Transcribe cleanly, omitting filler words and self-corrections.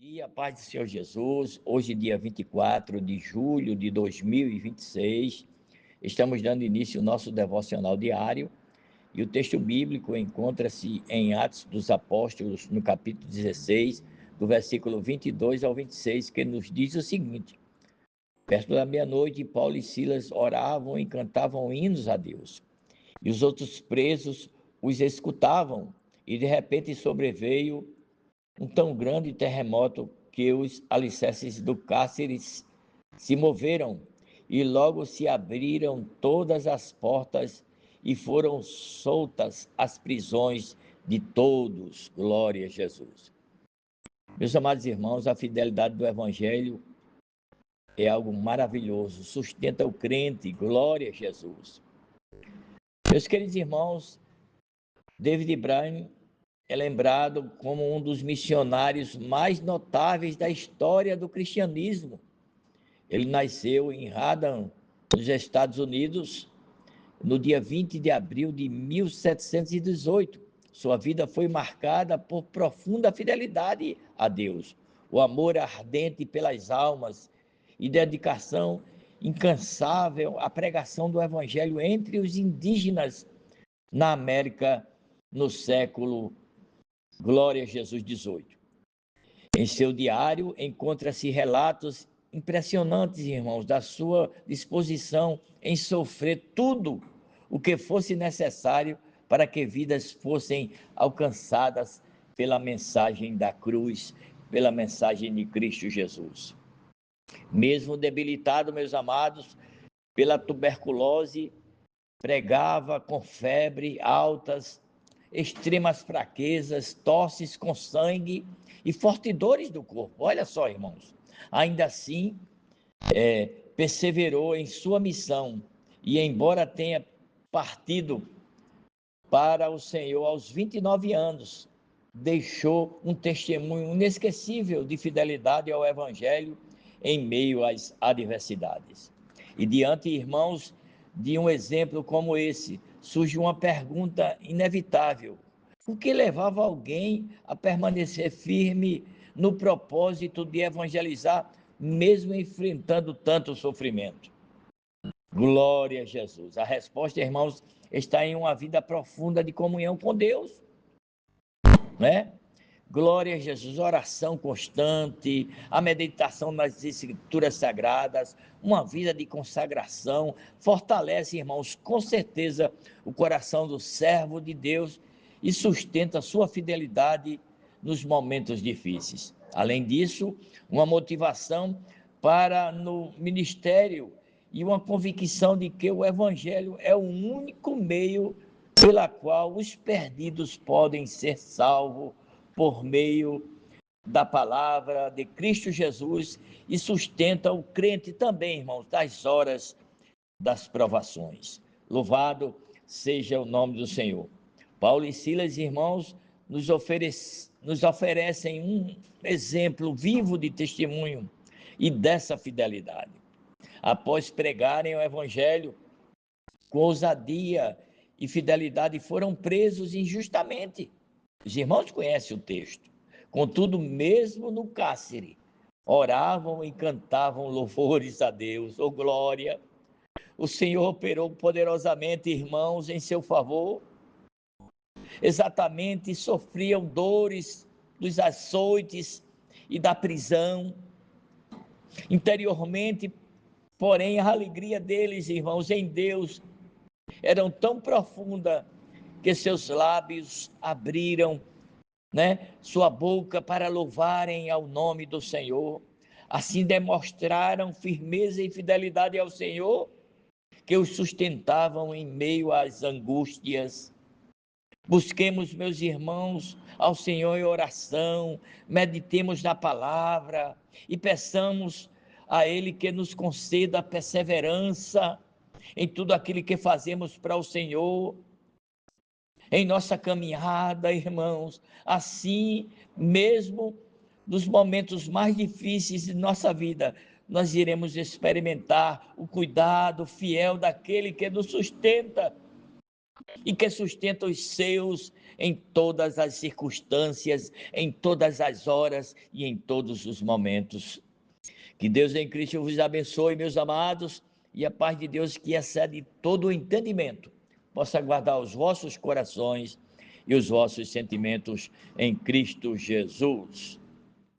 dia, paz do Senhor Jesus. Hoje, dia 24 de julho de 2026, estamos dando início ao nosso devocional diário e o texto bíblico encontra-se em Atos dos Apóstolos, no capítulo 16, do versículo 22 ao 26, que nos diz o seguinte: perto da meia-noite, Paulo e Silas oravam e cantavam hinos a Deus, e os outros presos os escutavam, e de repente sobreveio um tão grande terremoto que os alicerces do cárcere se moveram e logo se abriram todas as portas e foram soltas as prisões de todos. Glória a Jesus. Meus amados irmãos, a fidelidade do Evangelho é algo maravilhoso, sustenta o crente. Glória a Jesus. Meus queridos irmãos, David Brain é lembrado como um dos missionários mais notáveis da história do cristianismo. Ele nasceu em Haddam, nos Estados Unidos, no dia 20 de abril de 1718. Sua vida foi marcada por profunda fidelidade a Deus, o amor ardente pelas almas e dedicação incansável à pregação do Evangelho entre os indígenas na América no século Glória a Jesus 18. Em seu diário encontra-se relatos impressionantes, irmãos, da sua disposição em sofrer tudo o que fosse necessário para que vidas fossem alcançadas pela mensagem da cruz, pela mensagem de Cristo Jesus. Mesmo debilitado, meus amados, pela tuberculose, pregava com febre altas, extremas fraquezas, tosses com sangue e fortes dores do corpo. Olha só, irmãos, ainda assim, perseverou em sua missão e, embora tenha partido para o Senhor aos 29 anos, deixou um testemunho inesquecível de fidelidade ao Evangelho em meio às adversidades. E diante, irmãos, de um exemplo como esse, surge uma pergunta inevitável: o que levava alguém a permanecer firme no propósito de evangelizar, mesmo enfrentando tanto sofrimento? Glória a Jesus. A resposta, irmãos, está em uma vida profunda de comunhão com Deus, né? Glória a Jesus, oração constante, a meditação nas escrituras sagradas, uma vida de consagração, fortalece, irmãos, com certeza, o coração do servo de Deus e sustenta sua fidelidade nos momentos difíceis. Além disso, uma motivação para no ministério e uma convicção de que o Evangelho é o único meio pela qual os perdidos podem ser salvos por meio da palavra de Cristo Jesus e sustenta o crente também, irmãos, das horas das provações. Louvado seja o nome do Senhor. Paulo e Silas, irmãos, nos oferecem um exemplo vivo de testemunho e dessa fidelidade. Após pregarem o Evangelho com ousadia e fidelidade, foram presos injustamente. Os irmãos conhecem o texto. Contudo, mesmo no cárcere, oravam e cantavam louvores a Deus. Oh, glória! O Senhor operou poderosamente, irmãos, em seu favor. Exatamente, sofriam dores dos açoites e da prisão. Interiormente, porém, a alegria deles, irmãos, em Deus, era tão profunda que seus lábios abriram, sua boca para louvarem ao nome do Senhor. Assim demonstraram firmeza e fidelidade ao Senhor, que os sustentavam em meio às angústias. Busquemos, meus irmãos, ao Senhor em oração, meditemos na palavra e peçamos a Ele que nos conceda perseverança em tudo aquilo que fazemos para o Senhor, em nossa caminhada, irmãos. Assim, mesmo nos momentos mais difíceis de nossa vida, nós iremos experimentar o cuidado fiel daquele que nos sustenta e que sustenta os seus em todas as circunstâncias, em todas as horas e em todos os momentos. Que Deus em Cristo vos abençoe, meus amados, e a paz de Deus, que excede todo o entendimento, possa guardar os vossos corações e os vossos sentimentos em Cristo Jesus.